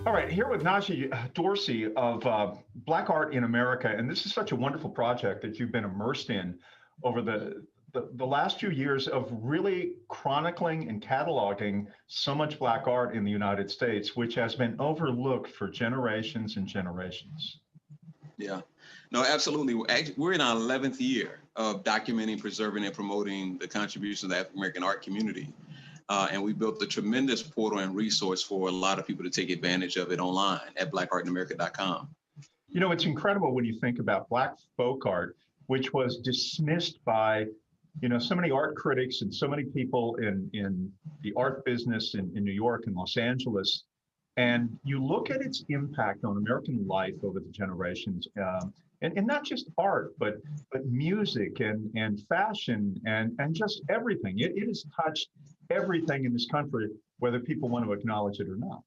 All right, here with Najee Dorsey of Black Art in America, and this is such a wonderful project that you've been immersed in over the last few years of really chronicling and cataloging so much Black art in the United States, which has been overlooked for generations and generations. Yeah, no, absolutely. We're in our 11th year of documenting, preserving, and promoting the contributions of the African American art community. And we built a tremendous portal and resource for a lot of people to take advantage of it online at blackartinamerica.com. You know, it's incredible when you think about Black folk art, which was dismissed by, so many art critics and so many people in the art business in New York and Los Angeles. And you look at its impact on American life over the generations, and not just art, but music and fashion and just everything. It has touched everything in this country, whether people want to acknowledge it or not.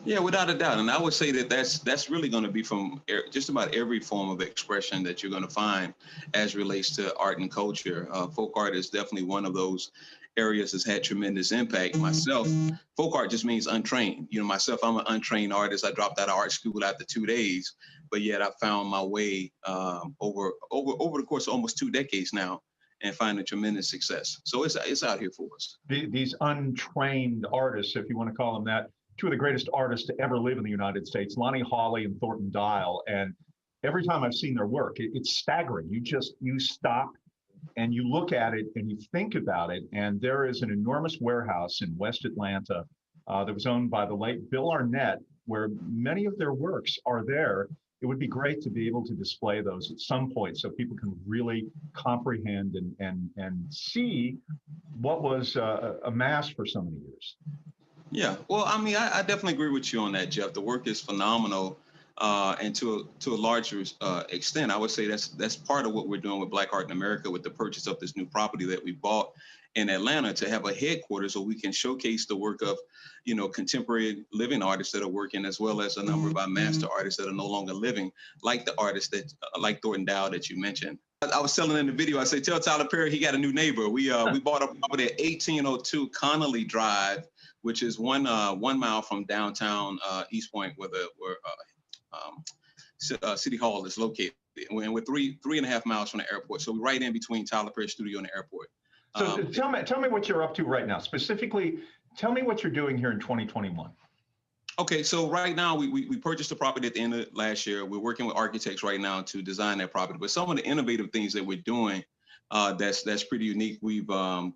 Yeah, without a doubt. And I would say that that's really going to be from just about every form of expression that you're going to find as relates to art and culture. Folk art is definitely one of those areas that's had tremendous impact. Myself, folk art just means untrained. Myself, I'm an untrained artist. I dropped out of art school after 2 days, but yet I found my way over the course of almost 2 decades now and finding tremendous success. So it's out here for us. These untrained artists, if you want to call them that, two of the greatest artists to ever live in the United States, Lonnie Hawley and Thornton Dial. And every time I've seen their work, it's staggering. You stop and you look at it and you think about it. And there is an enormous warehouse in West Atlanta that was owned by the late Bill Arnett, where many of their works are there. It would be great to be able to display those at some point so people can really comprehend and see what was amassed for so many years. Yeah, well, I mean, I definitely agree with you on that, Jeff. The work is phenomenal, and to a larger extent, I would say that's part of what we're doing with Black Art in America with the purchase of this new property that we bought in Atlanta to have a headquarters so we can showcase the work of, contemporary living artists that are working, as well as a number of our master artists that are no longer living, like the artists that like Thornton Dow that you mentioned. I was telling in the video, I said, tell Tyler Perry he got a new neighbor. We bought a property at 1802 Connolly Drive, which is 1 mile from downtown East Point, where City Hall is located. And we're 3.5 miles from the airport. So we're right in between Tyler Perry Studio and the airport. So tell me what you're up to right now. Specifically, tell me what you're doing here in 2021. Okay, so right now we purchased the property at the end of last year. We're working with architects right now to design that property. But some of the innovative things that we're doing that's pretty unique. We've gone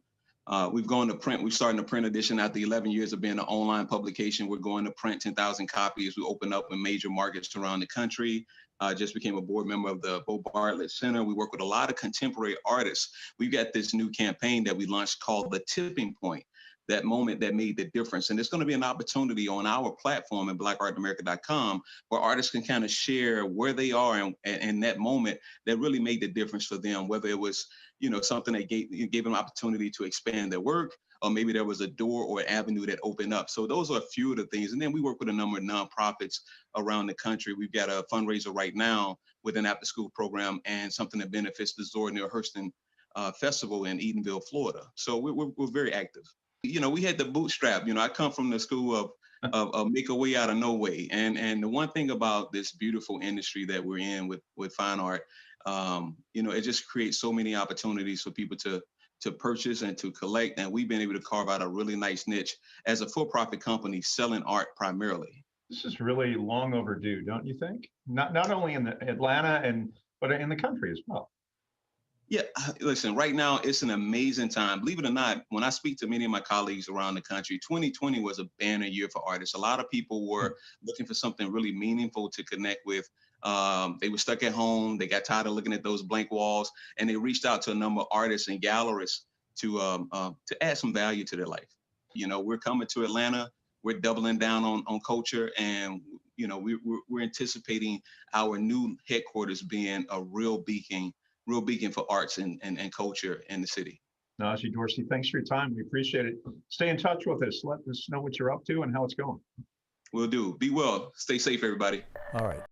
to print. We're starting a print edition after 11 years of being an online publication. We're going to print 10,000 copies. We open up in major markets around the country. Just became a board member of the Bo Bartlett Center. We work with a lot of contemporary artists. We've got this new campaign that we launched called The Tipping Point, that moment that made the difference. And it's going to be an opportunity on our platform at blackartinamerica.com where artists can kind of share where they are and that moment that really made the difference for them, whether it was, something that gave them opportunity to expand their work, or maybe there was a door or an avenue that opened up. So those are a few of the things. And then we work with a number of nonprofits around the country. We've got a fundraiser right now with an after-school program and something that benefits the Zora Neale Hurston Festival in Edenville, Florida. So we're very active. We had the bootstrap. I come from the school of make a way out of no way. And the one thing about this beautiful industry that we're in with fine art, it just creates so many opportunities for people to purchase and to collect. And we've been able to carve out a really nice niche as a for-profit company selling art primarily. This is really long overdue, don't you think? Not only in Atlanta but in the country as well. Yeah, listen, right now it's an amazing time. Believe it or not, when I speak to many of my colleagues around the country, 2020 was a banner year for artists. A lot of people were looking for something really meaningful to connect with. They were stuck at home. They got tired of looking at those blank walls, and they reached out to a number of artists and gallerists to add some value to their life. We're coming to Atlanta. We're doubling down on culture, and we're anticipating our new headquarters being a real beacon for arts and culture in the city. Najee Dorsey, thanks for your time. We appreciate it. Stay in touch with us. Let us know what you're up to and how it's going. Will do. Be well. Stay safe, everybody. All right.